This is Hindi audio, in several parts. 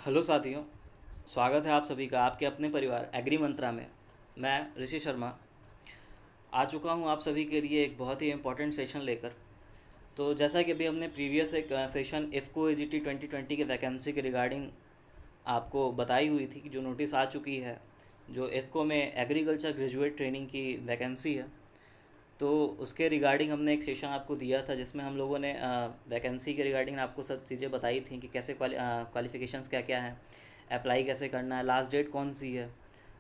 हेलो साथियों। स्वागत है आप सभी का आपके अपने परिवार एग्री मंत्रा में। मैं ऋषि शर्मा आ चुका हूं आप सभी के लिए एक बहुत ही इम्पोर्टेंट सेशन लेकर। तो जैसा कि अभी हमने प्रीवियस एक सेशन एफको एजीटी 2020 के वैकेंसी के रिगार्डिंग आपको बताई हुई थी कि जो नोटिस आ चुकी है, जो एफको में एग्रीकल्चर ग्रेजुएट ट्रेनिंग की वैकेंसी है, तो उसके रिगार्डिंग हमने एक सेशन आपको दिया था जिसमें हम लोगों ने वैकेंसी के रिगार्डिंग आपको सब चीज़ें बताई थी कि कैसे क्वालिफ़िकेशंस क्या क्या हैं, अप्लाई कैसे करना है, लास्ट डेट कौन सी है,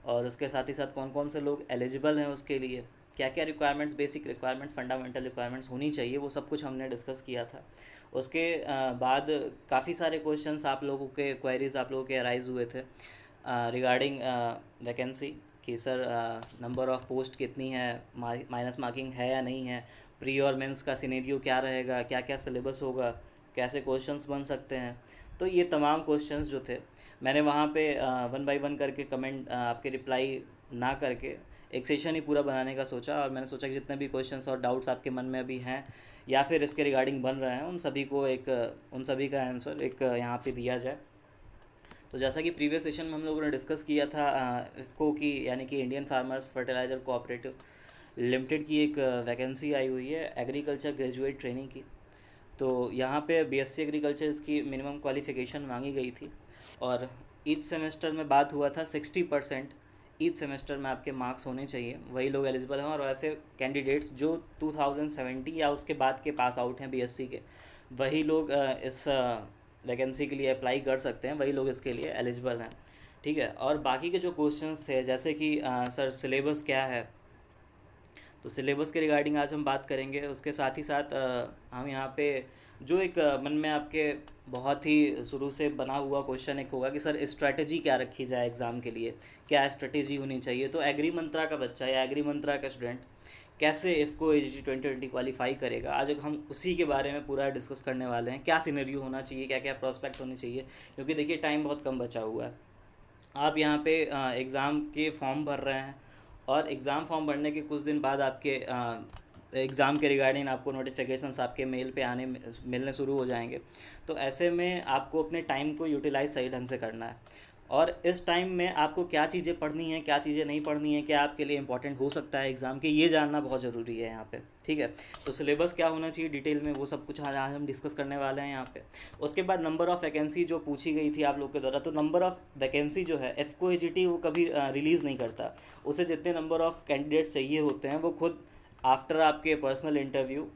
और उसके साथ ही साथ कौन कौन से लोग एलिजिबल हैं उसके लिए, क्या क्या requirements, basic requirements, fundamental requirements होनी चाहिए, वो सब कुछ हमने डिस्कस किया था। उसके बाद काफ़ी सारे क्वेश्चंस आप लोगों के, क्वेरीज आप लोगों के अराइज हुए थे रिगार्डिंग वैकेंसी कि सर नंबर ऑफ़ पोस्ट कितनी है, माइनस मार्किंग है या नहीं है, प्री और मेंस का सिनेरियो क्या रहेगा, क्या क्या सिलेबस होगा, कैसे क्वेश्चंस बन सकते हैं। तो ये तमाम क्वेश्चंस जो थे मैंने वहाँ पे वन बाय वन करके कमेंट आपके रिप्लाई ना करके एक सेशन ही पूरा बनाने का सोचा, और मैंने सोचा कि जितने भी क्वेश्चंस और डाउट्स आपके मन में अभी हैं या फिर इसके रिगार्डिंग बन रहे हैं, उन सभी को एक उन सभी का आंसर एक यहाँ पे दिया जाए। तो जैसा कि प्रीवियस सेशन में हम लोगों ने डिस्कस किया था, इफ़को की यानी कि Indian farmers fertiliser cooperative limited की एक वैकेंसी आई हुई है एग्रीकल्चर ग्रेजुएट ट्रेनिंग की। तो यहाँ पे बीएससी एग्रीकल्चर की मिनिमम क्वालिफ़िकेशन मांगी गई थी, और ईच सेमेस्टर में बात हुआ था 60% ईच सेमेस्टर में आपके मार्क्स होने चाहिए, वही लोग एलिजिबल हैं। और ऐसे कैंडिडेट्स जो 2070 या उसके बाद के पास आउट हैं बीएससी के, वही लोग इस वैकेंसी के लिए अप्लाई कर सकते हैं, वही लोग इसके लिए एलिजिबल हैं। ठीक है। और बाकी के जो क्वेश्चंस थे, जैसे कि सर सिलेबस क्या है, तो सिलेबस के रिगार्डिंग आज हम बात करेंगे। उसके साथ ही साथ हम यहाँ पे जो एक मन में आपके बहुत ही शुरू से बना हुआ क्वेश्चन एक होगा कि सर स्ट्रैटेजी क्या रखी जाए एग्ज़ाम के लिए, क्या स्ट्रैटेजी होनी चाहिए। तो एग्री मंत्रा का बच्चा या एग्री मंत्रा का स्टूडेंट कैसे इफ़को एजीटी 2020 क्वालिफाई करेगा, आज हम उसी के बारे में पूरा डिस्कस करने वाले हैं। क्या सिनेरियो होना चाहिए, क्या क्या प्रोस्पेक्ट होने चाहिए, क्योंकि देखिए टाइम बहुत कम बचा हुआ है। आप यहाँ पे एग्ज़ाम के फॉर्म भर रहे हैं, और एग्ज़ाम फॉर्म भरने के कुछ दिन बाद आपके एग्ज़ाम के रिगार्डिंग आपको नोटिफिकेशंस आपके मेल पे आने मिलने शुरू हो जाएंगे। तो ऐसे में आपको अपने टाइम को यूटिलाइज सही ढंग से करना है, और इस टाइम में आपको क्या चीज़ें पढ़नी है, क्या चीज़ें नहीं पढ़नी है, क्या आपके लिए इंपॉर्टेंट हो सकता है एग्ज़ाम के, ये जानना बहुत ज़रूरी है यहाँ पे। ठीक है। तो सिलेबस क्या होना चाहिए डिटेल में, वो सब कुछ आज हम डिस्कस करने वाले हैं यहाँ पे। उसके बाद नंबर ऑफ़ वैकेंसी जो पूछी गई थी आप लोग के द्वारा, तो नंबर ऑफ़ वैकेंसी जो है एफ़को एजीटी वो कभी रिलीज़ नहीं करता। उसे जितने नंबर ऑफ़ कैंडिडेट्स चाहिए होते हैं वो खुद आफ्टर आपके पर्सनल इंटरव्यू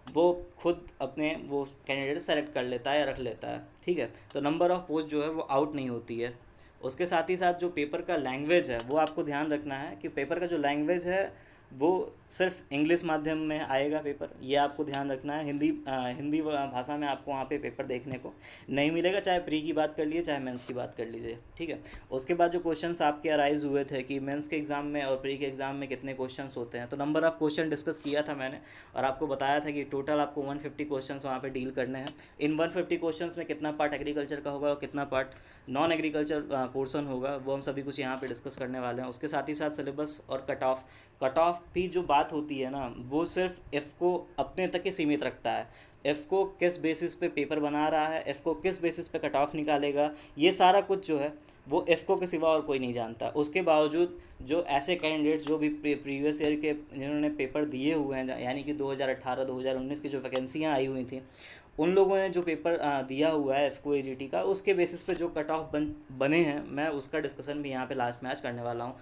वो खुद अपने वो कैंडिडेट सेलेक्ट कर लेता है या रख लेता है। ठीक है। तो नंबर ऑफ़ पोस्ट जो है वो आउट नहीं होती है। उसके साथ ही साथ जो पेपर का लैंग्वेज है वो आपको ध्यान रखना है कि पेपर का जो लैंग्वेज है वो सिर्फ इंग्लिश माध्यम में आएगा पेपर, ये आपको ध्यान रखना है। हिंदी भाषा में आपको वहाँ पे पेपर देखने को नहीं मिलेगा, चाहे प्री की बात कर लीजिए चाहे मेंस की बात कर लीजिए। ठीक है। उसके बाद जो क्वेश्चंस आपके अराइज हुए थे कि मेंस के एग्ज़ाम में और प्री के एग्ज़ाम में कितने क्वेश्चंस होते हैं, तो नंबर ऑफ़ क्वेश्चन डिस्कस किया था मैंने, और आपको बताया था कि टोटल आपको 150 क्वेश्चंस वहाँ पे डील करने हैं। इन 150 क्वेश्चंस में कितना पार्ट एग्रीकल्चर का होगा और कितना पार्ट नॉन एग्रीकल्चर पोर्शन होगा, वो हम सभी कुछ यहाँ पे डिस्कस करने वाले हैं। उसके साथ ही साथ सिलेबस और कट ऑफ भी जो बात होती है ना, वो सिर्फ एफ़ को अपने तक ही सीमित रखता है। एफ़ को किस बेसिस पे पेपर बना रहा है, एफ़ को किस बेसिस पे कट ऑफ निकालेगा, ये सारा कुछ जो है वो एफ़ को के सिवा और कोई नहीं जानता। उसके बावजूद जो ऐसे कैंडिडेट्स जो भी प्रीवियस ईयर के जिन्होंने पेपर दिए हुए हैं, यानी कि 2018 2019 की जो वैकेंसियाँ आई हुई थी, उन लोगों ने जो पेपर दिया हुआ है एफ़को एजीटी का, उसके बेसिस पे जो कट ऑफ बने हैं, मैं उसका डिस्कशन भी यहाँ पे लास्ट में आज करने वाला हूँ।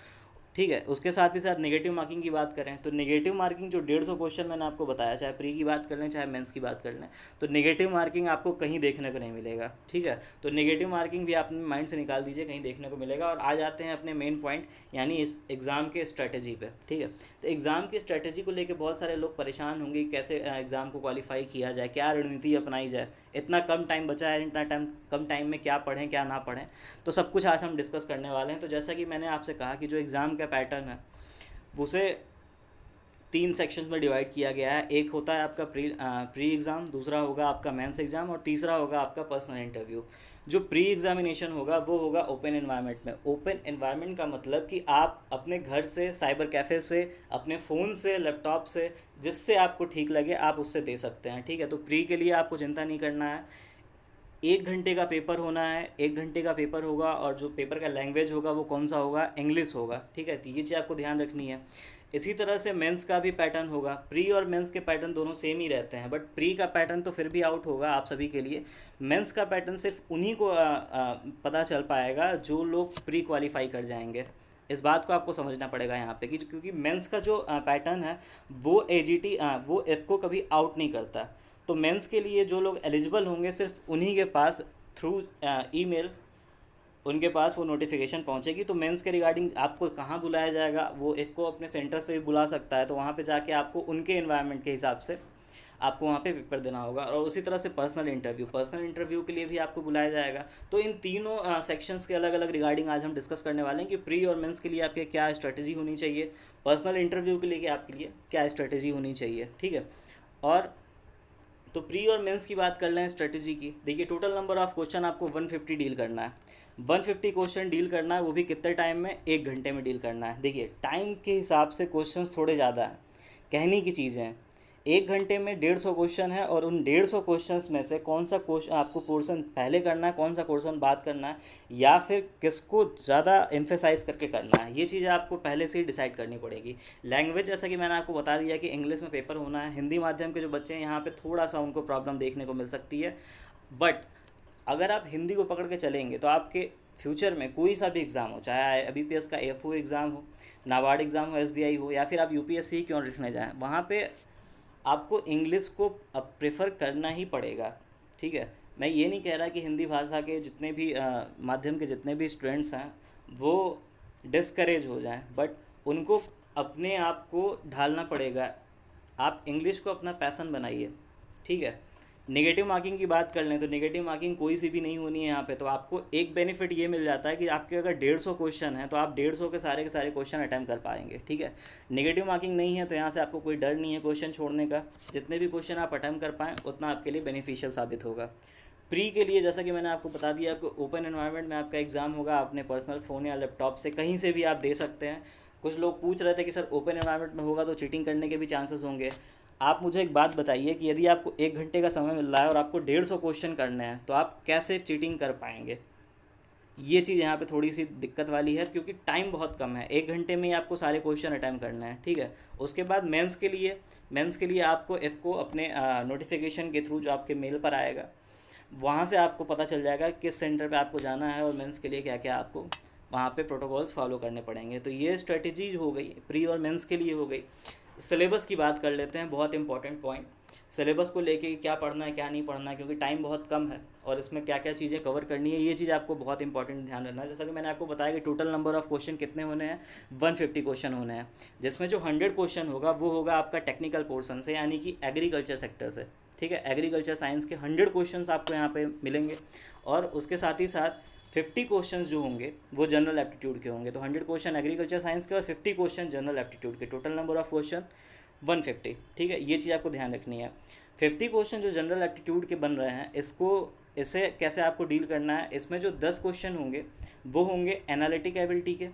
ठीक है। उसके साथ ही साथ नेगेटिव मार्किंग की बात करें तो नेगेटिव मार्किंग जो 150 क्वेश्चन मैंने आपको बताया, चाहे प्री की बात कर लें चाहे मेंस की बात कर लें, तो नेगेटिव मार्किंग आपको कहीं देखने को नहीं मिलेगा। ठीक है। तो नेगेटिव मार्किंग भी आप अपने माइंड से निकाल दीजिए, कहीं देखने को मिलेगा। और आ जाते हैं अपने मेन पॉइंट, यानी इस एग्ज़ाम के स्ट्रैटेजी पे। ठीक है। तो एग्ज़ाम की स्ट्रैटेजी को लेकर बहुत सारे लोग परेशान होंगे कि कैसे एग्ज़ाम को क्वालिफाई किया जाए, क्या रणनीति अपनाई जाए, इतना कम टाइम बचा है, इतना टाइम कम टाइम में क्या पढ़ें क्या ना पढ़ें। तो सब कुछ आज हम डिस्कस करने वाले हैं। तो जैसा कि मैंने आपसे कहा कि जो एग्ज़ाम का पैटर्न है उसे 3 सेक्शंस में डिवाइड किया गया है। एक होता है आपका प्री एग्ज़ाम, दूसरा होगा आपका मेंस एग्ज़ाम, और तीसरा होगा आपका पर्सनल इंटरव्यू। जो प्री एग्जामिनेशन होगा वो होगा ओपन एनवायरनमेंट में। ओपन एनवायरनमेंट का मतलब कि आप अपने घर से, साइबर कैफ़े से, अपने फ़ोन से, लैपटॉप से, जिससे आपको ठीक लगे आप उससे दे सकते हैं। ठीक है। तो प्री के लिए आपको चिंता नहीं करना है। 1 घंटे का पेपर होना है, 1 घंटे का पेपर होगा, और जो पेपर का लैंग्वेज होगा वो कौन सा होगा, इंग्लिश होगा, ठीक है। तो ये चीज़ आपको ध्यान रखनी है। इसी तरह से मेंस का भी पैटर्न होगा। प्री और मेंस के पैटर्न दोनों सेम ही रहते हैं, बट प्री का पैटर्न तो फिर भी आउट होगा आप सभी के लिए। मेंस का पैटर्न सिर्फ उन्हीं को पता चल पाएगा जो लोग प्री क्वालिफाई कर जाएंगे। इस बात को आपको समझना पड़ेगा यहाँ पे कि क्योंकि मेंस का जो पैटर्न है वो एजीटी वो एफ को कभी आउट नहीं करता। तो मेंस के लिए जो लोग एलिजिबल होंगे सिर्फ उन्हीं के पास थ्रू ईमेल उनके पास वो नोटिफिकेशन पहुंचेगी। तो मेंस के रिगार्डिंग आपको कहाँ बुलाया जाएगा, वो एक को अपने सेंटर्स पे भी बुला सकता है, तो वहाँ पे जाके आपको उनके इन्वायरमेंट के हिसाब से आपको वहाँ पे पेपर देना होगा। और उसी तरह से पर्सनल इंटरव्यू के लिए भी आपको बुलाया जाएगा। तो इन तीनों सेक्शंस के अलग अलग रिगार्डिंग आज हम डिस्कस करने वाले हैं कि प्री और मेंस के लिए आपके क्या स्ट्रेटजी होनी चाहिए, पर्सनल इंटरव्यू के लिए आपके लिए क्या स्ट्रेटजी होनी चाहिए, ठीक है। और तो प्री और मेंस की बात कर लें स्ट्रेटजी की। देखिए, टोटल नंबर ऑफ क्वेश्चन आपको 150 डील करना है। 150 क्वेश्चन डील करना है, वो भी कितने टाइम में, 1 घंटे में डील करना है। देखिए, टाइम के हिसाब से क्वेश्चंस थोड़े ज़्यादा हैं, कहने की चीज़ें हैं। 1 घंटे में 150 क्वेश्चन है, और उन 150 क्वेश्चंस में से कौन सा क्वेश्चन आपको पोर्शन पहले करना है, कौन सा क्वेश्चन बात करना है, या फिर किसको ज़्यादा एम्फेसाइज करके करना है, ये चीज़ें आपको पहले से ही डिसाइड करनी पड़ेगी। लैंग्वेज, जैसा कि मैंने आपको बता दिया कि इंग्लिश में पेपर होना है। हिंदी माध्यम के जो बच्चे हैं यहाँ पे थोड़ा सा उनको प्रॉब्लम देखने को मिल सकती है, बट अगर आप हिंदी को पकड़ के चलेंगे तो आपके फ्यूचर में कोई सा भी एग्ज़ाम हो, चाहे बीपीएस का एफओ एग्ज़ाम हो, नाबार्ड एग्ज़ाम हो, एसबीआई हो, या फिर आप यूपीएससी क्यों लिखने जाएं, वहाँ पे आपको इंग्लिश को अब प्रेफर करना ही पड़ेगा, ठीक है। मैं ये नहीं कह रहा कि हिंदी भाषा के जितने भी माध्यम के जितने भी स्टूडेंट्स हैं वो डिस्करेज हो जाएं, बट उनको अपने आप को ढालना पड़ेगा। आप इंग्लिश को अपना पैसन बनाइए, ठीक है। नेगेटिव मार्किंग की बात कर लें तो नेगेटिव मार्किंग कोई सी भी नहीं होनी है यहाँ पे। तो आपको एक बेनिफिट ये मिल जाता है कि आपके अगर 150 क्वेश्चन हैं तो आप 150 के सारे क्वेश्चन अटैम्प्ट कर पाएंगे, ठीक है। नेगेटिव मार्किंग नहीं है तो यहाँ से आपको कोई डर नहीं है क्वेश्चन छोड़ने का। जितने भी क्वेश्चन आप अटैम्प्ट कर पाएँ उतना आपके लिए बेनिफिशियल साबित होगा। प्री के लिए जैसा कि मैंने आपको बता दिया कि ओपन एनवायरनमेंट में आपका एग्ज़ाम होगा, अपने पर्सनल फ़ोन या लैपटॉप से कहीं से भी आप दे सकते हैं। कुछ लोग पूछ रहे थे कि सर ओपन एनवायरनमेंट में होगा तो चीटिंग करने के भी चांसेस होंगे। आप मुझे एक बात बताइए कि यदि आपको 1 घंटे का समय मिल रहा है और आपको 150 क्वेश्चन करने हैं तो आप कैसे चीटिंग कर पाएंगे। ये चीज़ यहाँ पे थोड़ी सी दिक्कत वाली है, क्योंकि टाइम बहुत कम है। 1 घंटे में ही आपको सारे क्वेश्चन अटैम्प्ट करना है, ठीक है। उसके बाद मेंस के लिए आपको एफ को अपने नोटिफिकेशन के थ्रू जो आपके मेल पर आएगा वहाँ से आपको पता चल जाएगा किस सेंटर पे आपको जाना है, और मेंस के लिए क्या क्या आपको वहाँ पे प्रोटोकॉल्स फॉलो करने पड़ेंगे। तो ये स्ट्रेटजीज हो गई, प्री और मेंस के लिए हो गई। सिलेबस की बात कर लेते हैं, बहुत इंपॉर्टेंट पॉइंट। सिलेबस को लेके क्या पढ़ना है क्या नहीं पढ़ना है, क्योंकि टाइम बहुत कम है और इसमें क्या क्या चीज़ें कवर करनी है, ये चीज़ आपको बहुत इंपॉर्टेंट ध्यान रखना है। जैसा कि मैंने आपको बताया कि टोटल नंबर ऑफ क्वेश्चन कितने होने हैं, 150 क्वेश्चन होने हैं, जिसमें जो 100 क्वेश्चन होगा वो होगा आपका टेक्निकल पोर्सन से, यानी कि एग्रीकल्चर सेक्टर से, ठीक है। एग्रीकल्चर साइंस के 100 क्वेश्चन आपको यहाँ पे मिलेंगे, और उसके साथ ही साथ 50 क्वेश्चंस जो होंगे वो जनरल एप्टीट्यूड के होंगे। तो 100 क्वेश्चन एग्रीकल्चर साइंस के और 50 क्वेश्चन जनरल एप्टीट्यूड के, टोटल नंबर ऑफ क्वेश्चन 150, ठीक है। ये चीज़ आपको ध्यान रखनी है। 50 क्वेश्चन जो जनरल एप्टीट्यूड के बन रहे हैं, इससे कैसे आपको डील करना है। इसमें जो 10 क्वेश्चन होंगे वो होंगे एनालिटिक एबिलिटी के,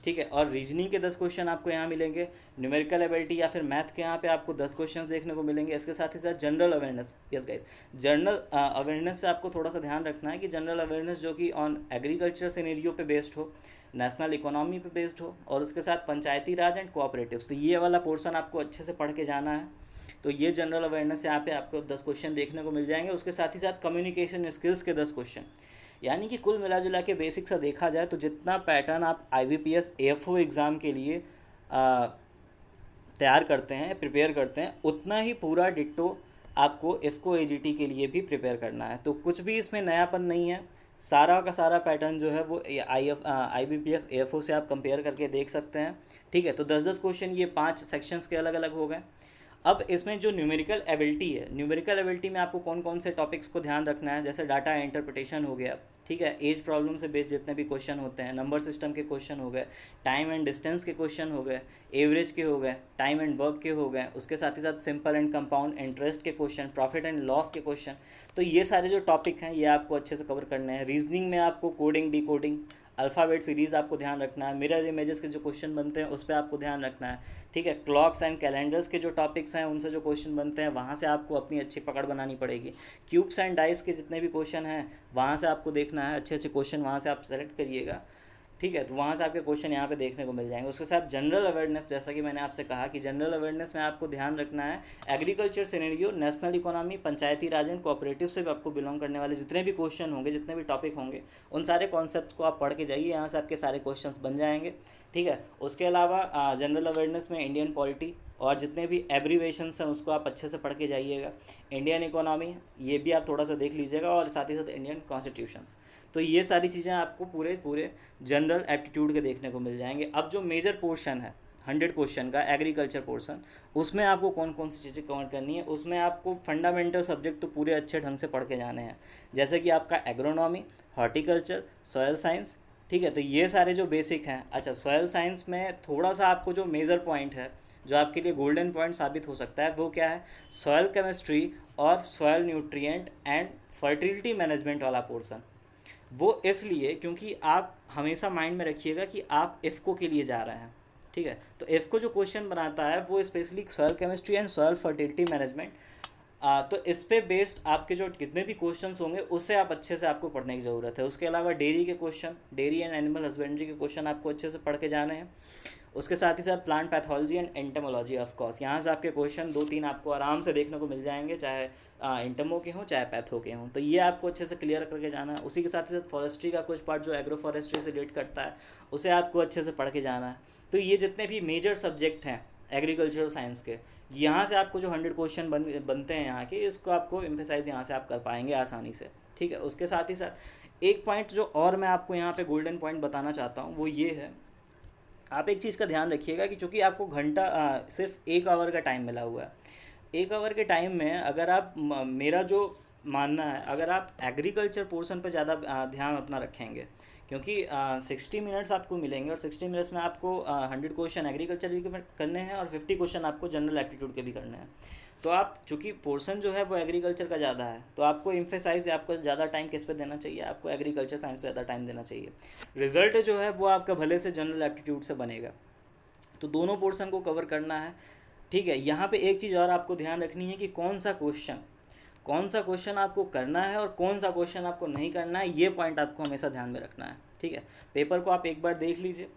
ठीक है। और रीजनिंग के 10 क्वेश्चन आपको यहाँ मिलेंगे। न्यूमेरिकल एबिलिटी या फिर मैथ के यहाँ पे आपको 10 क्वेश्चन देखने को मिलेंगे। इसके साथ ही साथ general awareness, yes guys, general awareness पे आपको थोड़ा सा ध्यान रखना है कि जनरल अवेयरनेस जो कि ऑन एग्रीकल्चर सिनेरियो पे बेस्ड हो, नेशनल इकोनॉमी पे बेस्ड हो, और उसके साथ पंचायती राज एंड कोऑपरेटिव्स, तो ये वाला पोर्शन आपको अच्छे से पढ़ के जाना है। तो ये जनरल अवेयरनेस यहाँ पे आपको 10 क्वेश्चन देखने को मिल जाएंगे। उसके साथ ही साथ कम्युनिकेशन स्किल्स के 10 क्वेश्चन, यानी कि कुल मिला जुला के बेसिक सा देखा जाए तो जितना पैटर्न आप IBPS AFO एग्ज़ाम के लिए तैयार करते हैं, प्रिपेयर करते हैं, उतना ही पूरा डिट्टो आपको IFCO AGT के लिए भी प्रिपेयर करना है। तो कुछ भी इसमें नयापन नहीं है, सारा का सारा पैटर्न जो है वो IBPS AFO से आप कंपेयर करके देख सकते हैं, ठीक है। तो 10-10 क्वेश्चन ये 5 सेक्शंस के अलग अलग हो गए। अब इसमें जो न्यूमेरिकल एबिलिटी है, न्यूमेरिकल एबिलिटी में आपको कौन कौन से टॉपिक्स को ध्यान रखना है, जैसे डाटा इंटरप्रिटेशन हो गया, ठीक है, एज प्रॉब्लम से बेस्ड जितने भी क्वेश्चन होते हैं, नंबर सिस्टम के क्वेश्चन हो गए, टाइम एंड डिस्टेंस के क्वेश्चन हो गए, एवरेज के हो गए, टाइम एंड वर्क के हो गए, उसके साथ ही साथ सिंपल एंड कंपाउंड इंटरेस्ट के क्वेश्चन, प्रॉफिट एंड लॉस के क्वेश्चन। तो ये सारे जो टॉपिक हैं ये आपको अच्छे से कवर करने हैं। रीजनिंग में आपको कोडिंग, डिकोडिंग, अल्फ़ाबेट सीरीज़ आपको ध्यान रखना है, मिरर इमेजेस के जो क्वेश्चन बनते हैं उस पर आपको ध्यान रखना है, ठीक है। क्लॉक्स एंड कैलेंडर्स के जो टॉपिक्स हैं उनसे जो क्वेश्चन बनते हैं वहाँ से आपको अपनी अच्छी पकड़ बनानी पड़ेगी। क्यूब्स एंड डाइस के जितने भी क्वेश्चन हैं वहाँ से आपको देखना है, अच्छे अच्छे क्वेश्चन वहाँ से आप सेलेक्ट करिएगा, ठीक है। तो वहाँ से आपके क्वेश्चन यहाँ पे देखने को मिल जाएंगे। उसके साथ जनरल अवेयरनेस, जैसा कि मैंने आपसे कहा कि जनरल अवेयरनेस में आपको ध्यान रखना है agriculture scenario, national economy, Panchayati Raj and cooperative से भी आपको बिलोंग करने वाले जितने भी क्वेश्चन होंगे, जितने भी टॉपिक होंगे, उन सारे कॉन्सेप्ट को आप पढ़ के जाइए, यहाँ से आपके सारे क्वेश्चन बन जाएंगे, ठीक है। उसके अलावा जनरल अवेयरनेस में इंडियन पॉलिटी और जितने भी एब्रीवेशंस हैं उसको आप अच्छे से पढ़ के जाइएगा। इंडियन इकोनॉमी ये भी आप थोड़ा सा देख लीजिएगा, और साथ ही साथ इंडियन कॉन्स्टिट्यूशंस। तो ये सारी चीज़ें आपको पूरे पूरे जनरल एप्टीट्यूड के देखने को मिल जाएंगे। अब जो मेजर पोर्शन है 100 क्वेश्चन का एग्रीकल्चर पोर्शन, उसमें आपको कौन कौन सी चीज़ें कवर करनी है, उसमें आपको फंडामेंटल सब्जेक्ट तो पूरे अच्छे ढंग से पढ़ के जाने हैं, जैसे कि आपका एग्रोनॉमी, हॉर्टिकल्चर, सॉयल साइंस, ठीक है। तो ये सारे जो बेसिक हैं। अच्छा, सॉयल साइंस में थोड़ा सा आपको जो मेजर पॉइंट है, जो आपके लिए गोल्डन पॉइंट साबित हो सकता है, वो क्या है, सॉयल केमिस्ट्री और soil nutrient and fertility management वाला पोर्सन। वो इसलिए क्योंकि आप हमेशा माइंड में रखिएगा कि आप इफ़को के लिए जा रहे हैं, ठीक है। तो इफ़को जो क्वेश्चन बनाता है वो specially soil chemistry and soil fertility management, तो इस पे बेस्ड आपके जो कितने भी क्वेश्चंस होंगे उससे आप अच्छे से आपको पढ़ने की ज़रूरत है। उसके अलावा डेयरी के question, dairy and animal husbandry के क्वेश्चन आपको अच्छे से पढ़ के जाने हैं। उसके साथ ही साथ plant pathology and entomology, of course यहाँ से आपके क्वेश्चन 2-3 आपको आराम से देखने को मिल जाएंगे, चाहे इंटमो के हों चाहे पैथो के हों। तो ये आपको अच्छे से क्लियर करके जाना है। उसी के साथ ही साथ फॉरेस्ट्री का कुछ पार्ट जो एग्रो फॉरेस्ट्री से रिलेट करता है उसे आपको अच्छे से पढ़ के जाना है। तो ये जितने भी मेजर सब्जेक्ट हैं एग्रीकल्चरल साइंस के, यहाँ से आपको जो 100 क्वेश्चन बनते हैं यहाँ के, इसको आपको एम्फेसाइज यहाँ से आप कर पाएंगे आसानी से, ठीक है। उसके साथ ही साथ एक पॉइंट जो और मैं आपको यहाँ पे गोल्डन पॉइंट बताना चाहता हूँ वो ये है, आप एक चीज़ का ध्यान रखिएगा कि चूँकि आपको घंटा सिर्फ 1 आवर का टाइम मिला हुआ है, 1 आवर के टाइम में अगर आप मेरा जो मानना है, अगर आप एग्रीकल्चर पोर्शन पर ज़्यादा ध्यान अपना रखेंगे, क्योंकि 60 मिनट्स आपको मिलेंगे और 60 मिनट्स में आपको 100 क्वेश्चन एग्रीकल्चर के करने हैं और 50 क्वेश्चन आपको जनरल एप्टीट्यूड के भी करने हैं। तो आप चूँकि पोर्शन जो है वो एग्रीकल्चर का ज़्यादा है, तो आपको एम्फेसाइज आपको ज़्यादा टाइम किस पे देना चाहिए, आपको एग्रीकल्चर साइंस पे ज़्यादा टाइम देना चाहिए। रिजल्ट जो है वो आपका भले से जनरल एप्टीट्यूड से बनेगा। तो दोनों पोर्शन को कवर करना है, ठीक है। यहाँ पे एक चीज़ और आपको ध्यान रखनी है कि कौन सा क्वेश्चन आपको करना है और कौन सा क्वेश्चन आपको नहीं करना है, ये पॉइंट आपको हमेशा ध्यान में रखना है, ठीक है। पेपर को आप एक बार देख लीजिए,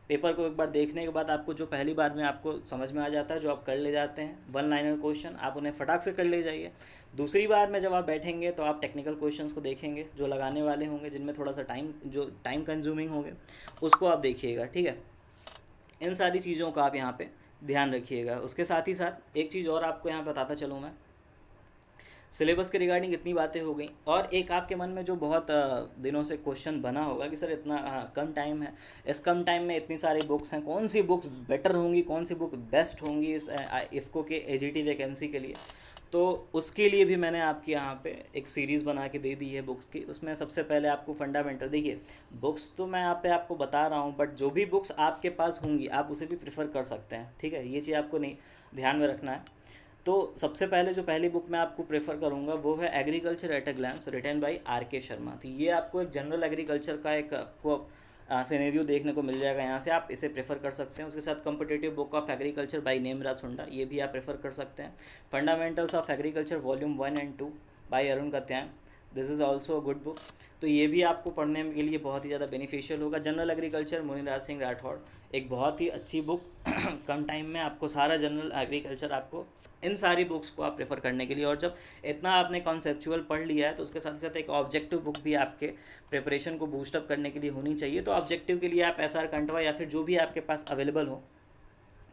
पेपर को एक बार देखने के बाद आपको जो पहली बार में आपको समझ में आ जाता है, जो आप कर ले जाते हैं 1 लाइनर क्वेश्चन, आप उन्हें फटाक से कर ले जाइए। दूसरी बार में जब आप बैठेंगे तो आप टेक्निकल क्वेश्चंस को देखेंगे जो लगाने वाले होंगे, जिनमें थोड़ा सा टाइम कंज्यूमिंग होंगे, उसको आप देखिएगा, ठीक है। इन सारी चीज़ों का आप यहाँ पे ध्यान रखिएगा। उसके साथ ही साथ एक चीज़ और आपको यहाँ बताता चलूँ मैं, सिलेबस के रिगार्डिंग इतनी बातें हो गई, और एक आपके मन में जो बहुत दिनों से क्वेश्चन बना होगा कि सर इतना कम टाइम है, इस कम टाइम में इतनी सारी बुक्स हैं, कौन सी बुक्स बेटर होंगी, कौन सी बुक बेस्ट होंगी इस इफ़को के एजीटी वैकेंसी के लिए। तो उसके लिए भी मैंने आपके यहाँ पे एक सीरीज़ बना के दे दी है बुक्स की। उसमें सबसे पहले आपको फंडामेंटल, देखिए बुक्स तो मैं यहाँ पे आपको बता रहा हूँ, बट जो भी बुक्स आपके पास होंगी आप उसे भी प्रेफर कर सकते हैं, ठीक है। ये चीज़ आपको नहीं ध्यान में रखना है। तो सबसे पहले जो पहली बुक मैं आपको प्रेफर करूँगा वो है agriculture at a glance, written by R.K. Sharma. तो ये आपको एक जनरल एग्रीकल्चर का एक आपको सिनेरियो देखने को मिल जाएगा, यहाँ से आप इसे प्रेफर कर सकते हैं। उसके साथ competitive book of agriculture by Nemraj Hunda, ये भी आप प्रेफर कर सकते हैं। Fundamentals of agriculture volume 1 and 2 by Arun Katyan, this is also a good book. तो ये भी आपको पढ़ने के लिए बहुत ही ज़्यादा बेनिफिशियल होगा। जनरल एग्रीकल्चर मुनिराज सिंह राठौड़, एक बहुत ही अच्छी बुक कम टाइम में आपको सारा जनरल एग्रीकल्चर, आपको इन सारी बुक्स को आप प्रेफर करने के लिए, और जब इतना आपने कॉन्सेप्चुअल पढ़ लिया है तो उसके साथ साथ एक ऑब्जेक्टिव बुक भी आपके प्रिपरेशन को बूस्टअप करने के लिए होनी चाहिए। तो ऑब्जेक्टिव के लिए आप SR कंटवा या फिर जो भी आपके पास अवेलेबल हो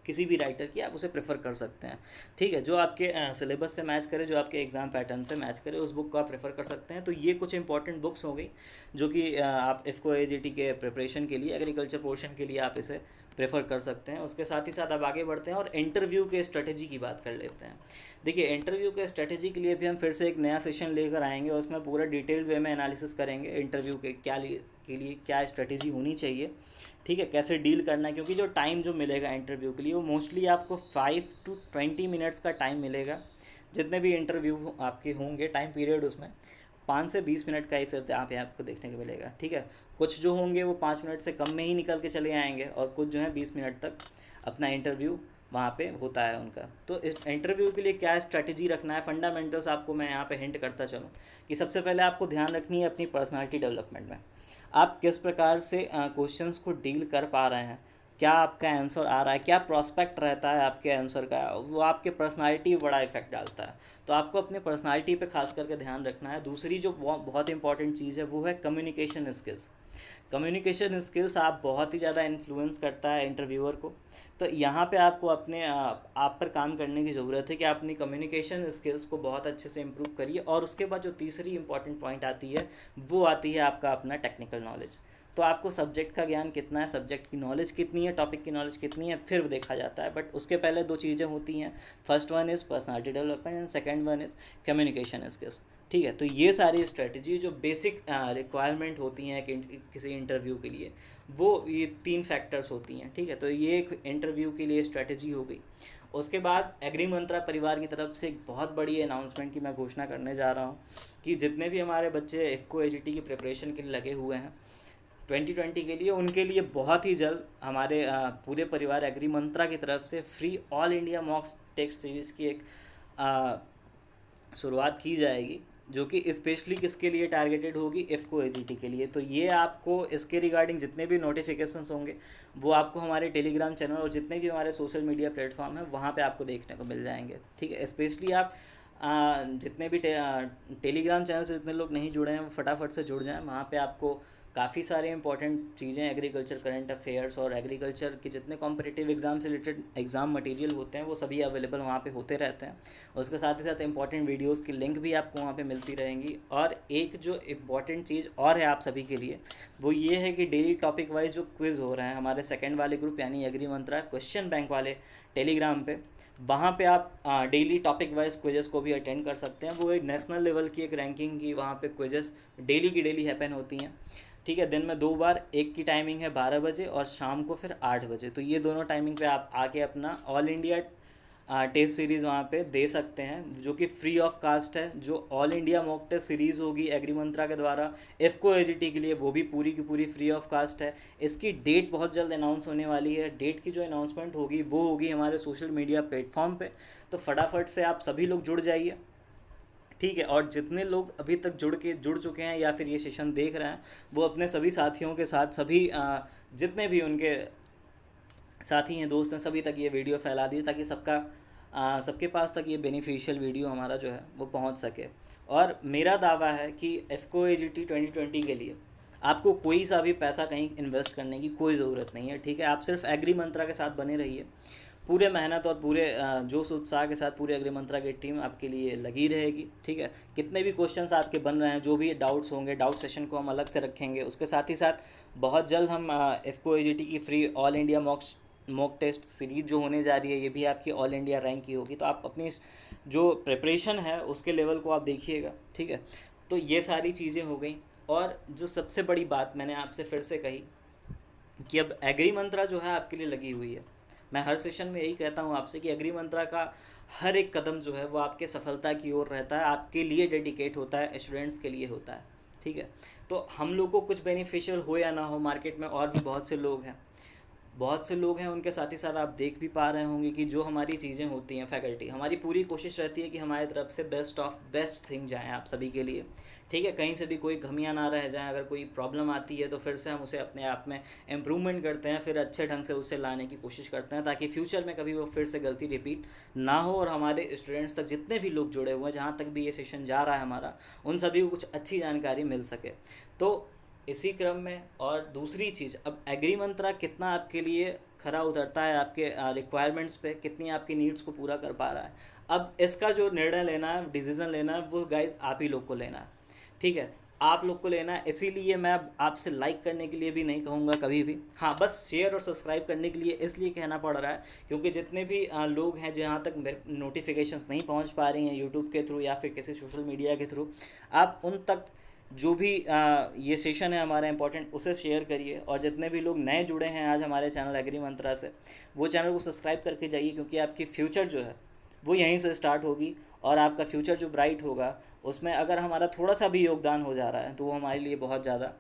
किसी भी राइटर की, आप उसे प्रेफर कर सकते हैं, ठीक है। जो आपके सिलेबस से मैच करे, जो आपके एग्ज़ाम पैटर्न से मैच करे, उस बुक को आप प्रेफर कर सकते हैं। तो ये कुछ इंपॉर्टेंट बुक्स हो गई जो कि आप इफ़को AGT के प्रिपरेशन के लिए, एग्रीकल्चर पोर्शन के लिए आप इसे प्रेफर कर सकते हैं। उसके साथ ही साथ अब आगे बढ़ते हैं और इंटरव्यू के स्ट्रेटजी की बात कर लेते हैं। देखिए इंटरव्यू के स्ट्रेटजी के लिए भी हम फिर से एक नया सेशन लेकर आएंगे, उसमें पूरा डिटेल्ड वे में एनालिसिस करेंगे इंटरव्यू के के लिए क्या स्ट्रेटजी होनी चाहिए, ठीक है, कैसे डील करना है। क्योंकि जो टाइम जो मिलेगा इंटरव्यू के लिए वो मोस्टली आपको 5 to 20 मिनट्स का टाइम मिलेगा, जितने भी इंटरव्यू आपके होंगे टाइम पीरियड उसमें। 5 से 20 मिनट का ही सिर्फ यहाँ पे आपको देखने को मिलेगा। ठीक है, कुछ जो होंगे वो 5 मिनट से कम में ही निकल के चले आएंगे और कुछ जो है 20 मिनट तक अपना इंटरव्यू वहाँ पे होता है उनका। तो इस इंटरव्यू के लिए क्या स्ट्रैटेजी रखना है, फंडामेंटल्स आपको मैं यहाँ पे हिंट करता चलूँ कि सबसे पहले आपको ध्यान रखनी है अपनी पर्सनालिटी डेवलपमेंट में। आप किस प्रकार से क्वेश्चंस को डील कर पा रहे हैं, क्या आपका आंसर आ रहा है, क्या प्रोस्पेक्ट रहता है आपके आंसर का, वो आपके पर्सनालिटी बड़ा इफेक्ट डालता है। तो आपको अपनी पर्सनालिटी पे खास करके ध्यान रखना है। दूसरी जो बहुत इंपॉर्टेंट चीज़ है वो है कम्युनिकेशन स्किल्स। कम्युनिकेशन स्किल्स आप बहुत ही ज़्यादा इन्फ्लुएंस करता है इंटरव्यूअर को। तो यहाँ पे आपको अपने आप पर काम करने की ज़रूरत है कि आप अपनी कम्युनिकेशन स्किल्स को बहुत अच्छे से इम्प्रूव करिए। और उसके बाद जो तीसरी इंपॉर्टेंट पॉइंट आती है वो आती है आपका अपना टेक्निकल नॉलेज। तो आपको सब्जेक्ट का ज्ञान कितना है, सब्जेक्ट की नॉलेज कितनी है, टॉपिक की नॉलेज कितनी है, फिर देखा जाता है। बट उसके पहले दो चीज़ें होती हैं, first one is personality development and second one is communication skills. ठीक है, तो ये सारी स्ट्रेटजी जो बेसिक रिक्वायरमेंट होती हैं किसी इंटरव्यू के लिए, वो ये 3 फैक्टर्स होती हैं। ठीक है, तो ये एक इंटरव्यू के लिए स्ट्रेटजी हो गई। उसके बाद एग्री मंत्रा परिवार की तरफ से एक बहुत बड़ी अनाउंसमेंट की मैं घोषणा करने जा रहा हूँ कि जितने भी हमारे बच्चे इफ़को एजीटी की प्रिपरेशन के लिए लगे हुए हैं 2020 के लिए, उनके लिए बहुत ही जल्द हमारे पूरे परिवार एग्री मंत्रा की तरफ से free all India mock test series की एक शुरुआत की जाएगी, जो कि स्पेशली किसके लिए टारगेटेड होगी, इफ़को एजीटी के लिए। तो ये आपको इसके रिगार्डिंग जितने भी नोटिफिकेशंस होंगे वो आपको हमारे टेलीग्राम चैनल और जितने भी हमारे सोशल मीडिया प्लेटफॉर्म हैं वहाँ पे आपको देखने को मिल जाएंगे। ठीक है, स्पेशली आप जितने भी टेलीग्राम चैनल से जितने लोग नहीं जुड़े हैं वो फटाफट से जुड़ जाएं। वहाँ पे आपको काफ़ी सारे इंपॉर्टेंट चीज़ें, एग्रीकल्चर करंट अफेयर्स और एग्रीकल्चर के जितने कॉम्पिटिटिव एग्ज़ाम से रिलेटेड एग्ज़ाम मटेरियल होते हैं वो सभी अवेलेबल वहाँ पे होते रहते हैं। उसके साथ ही साथ इंपॉर्टेंट वीडियोस की लिंक भी आपको वहाँ पे मिलती रहेंगी। और एक जो इम्पॉर्टेंट चीज़ और है आप सभी के लिए वो ये है कि डेली टॉपिक वाइज जो क्विज़ हो रहे हैं हमारे सेकेंड वाले ग्रुप यानी एग्री मंत्रा क्वेश्चन बैंक वाले टेलीग्राम पे, वहाँ पे आप डेली टॉपिक वाइज क्विजेस को भी अटेंड कर सकते हैं। वो एक नेशनल लेवल की एक रैंकिंग की वहाँ पे क्विजेस डेली की डेली हैपन होती हैं। ठीक है, दिन में 2 बार, एक की टाइमिंग है 12 बजे और शाम को फिर 8 बजे। तो ये दोनों टाइमिंग पे आप आके अपना ऑल इंडिया टेस्ट सीरीज़ वहाँ पे दे सकते हैं, जो कि फ्री ऑफ कास्ट है। जो all India mock test series होगी एग्री मंत्रा के द्वारा इफ़को एजीटी के लिए, वो भी पूरी की पूरी फ्री ऑफ कास्ट है। इसकी डेट बहुत जल्द अनाउंस होने वाली है। डेट की जो अनाउंसमेंट होगी वो होगी हमारे सोशल मीडिया प्लेटफॉर्म पे। तो फटाफट से आप सभी लोग जुड़ जाइए। ठीक है, और जितने लोग अभी तक जुड़ चुके हैं या फिर ये सेशन देख रहे हैं वो अपने सभी साथियों के साथ, सभी जितने भी उनके साथी हैं, दोस्त हैं, सभी तक ये वीडियो फैला दिए ताकि सबके पास तक ये बेनिफिशियल वीडियो हमारा जो है वो पहुंच सके। और मेरा दावा है कि इफ़को एजीटी 2020 के लिए आपको कोई सा भी पैसा कहीं इन्वेस्ट करने की कोई ज़रूरत नहीं है। ठीक है, आप सिर्फ एग्री मंत्रा के साथ बने रहिए। पूरे मेहनत और पूरे जोश उत्साह के साथ पूरे एग्री मंत्रा की टीम आपके लिए लगी रहेगी। ठीक है, कितने भी क्वेश्चंस आपके बन रहे हैं, जो भी डाउट्स होंगे, डाउट सेशन को हम अलग से रखेंगे। उसके साथ ही साथ बहुत जल्द हम इफ़को एजीटी की free all India mock test series जो होने जा रही है ये भी आपकी ऑल इंडिया रैंक की होगी। तो आप अपनी जो प्रिपरेशन है उसके लेवल को आप देखिएगा। ठीक है, तो ये सारी चीज़ें हो गई। और जो सबसे बड़ी बात मैंने आपसे फिर से कही कि अब एग्री मंत्रा जो है आपके लिए लगी हुई है। मैं हर सेशन में यही कहता हूँ आपसे कि एग्री मंत्रा का हर एक कदम जो है वो आपके सफलता की ओर रहता है, आपके लिए डेडिकेट होता है, स्टूडेंट्स के लिए होता है। ठीक है, तो हम लोग को कुछ बेनिफिशियल हो या ना हो, मार्केट में और भी बहुत से लोग हैं उनके साथ ही साथ आप देख भी पा रहे होंगे कि जो हमारी चीज़ें होती हैं, फैकल्टी, हमारी पूरी कोशिश रहती है कि हमारी तरफ से बेस्ट ऑफ बेस्ट थिंग जाएँ आप सभी के लिए। ठीक है, कहीं से भी कोई कमियां ना रह जाएं। अगर कोई प्रॉब्लम आती है तो फिर से हम उसे अपने आप में इम्प्रूवमेंट करते हैं, फिर अच्छे ढंग से उसे लाने की कोशिश करते हैं ताकि फ्यूचर में कभी वो फिर से गलती रिपीट ना हो और हमारे स्टूडेंट्स तक जितने भी लोग जुड़े हुए हैं, जहाँ तक भी ये सेशन जा रहा है हमारा, उन सभी को कुछ अच्छी जानकारी मिल सके। तो इसी क्रम में और दूसरी चीज़, अब एग्री मंत्रा कितना आपके लिए खरा उतरता है, आपके रिक्वायरमेंट्स पे कितनी आपकी नीड्स को पूरा कर पा रहा है, अब इसका जो निर्णय लेना है, डिसीज़न लेना है, वो गाइज आप ही लोग को लेना है। ठीक है, आप लोग को लेना है। इसीलिए मैं आपसे लाइक करने के लिए भी नहीं कहूँगा कभी भी, हाँ बस शेयर और सब्सक्राइब करने के लिए इसलिए कहना पड़ रहा है क्योंकि जितने भी लोग हैं जहाँ तक नोटिफिकेशंस नहीं पहुँच पा रही हैं यूट्यूब के थ्रू या फिर किसी सोशल मीडिया के थ्रू, आप उन तक जो भी ये सेशन है हमारा इंपॉर्टेंट उसे शेयर करिए। और जितने भी लोग नए जुड़े हैं आज हमारे चैनल एग्री मंत्रा से, वो चैनल को सब्सक्राइब करके जाइए क्योंकि आपकी फ्यूचर जो है वो यहीं से स्टार्ट होगी। और आपका फ्यूचर जो ब्राइट होगा उसमें अगर हमारा थोड़ा सा भी योगदान हो जा रहा है तो वो हमारे लिए बहुत ज़्यादा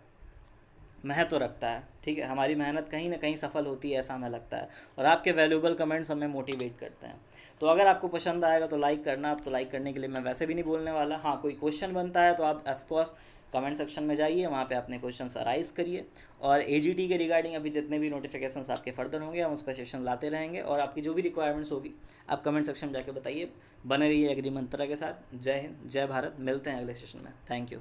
महत्व रखता है। ठीक है, हमारी मेहनत कहीं ना कहीं सफल होती है ऐसा हमें लगता है। और आपके वैल्यूएबल कमेंट्स हमें मोटिवेट करते हैं। तो अगर आपको पसंद आएगा तो लाइक करना। आप तो लाइक करने के लिए मैं वैसे भी नहीं बोलने वाला। हाँ, कोई क्वेश्चन बनता है तो आप ऑफकोर्स कमेंट सेक्शन में जाइए, वहाँ पे अपने क्वेश्चन अराइज करिए। और एजीटी के रिगार्डिंग अभी जितने भी नोटिफिकेशंस आपके फर्दर होंगे हम उस पर सेशन लाते रहेंगे। और आपकी जो भी रिक्वायरमेंट्स होगी आप कमेंट सेक्शन में जाके बताइए। बने रहिए एग्री मंत्रा के साथ। जय हिंद, जय भारत। मिलते हैं अगले सेशन में। Thank you.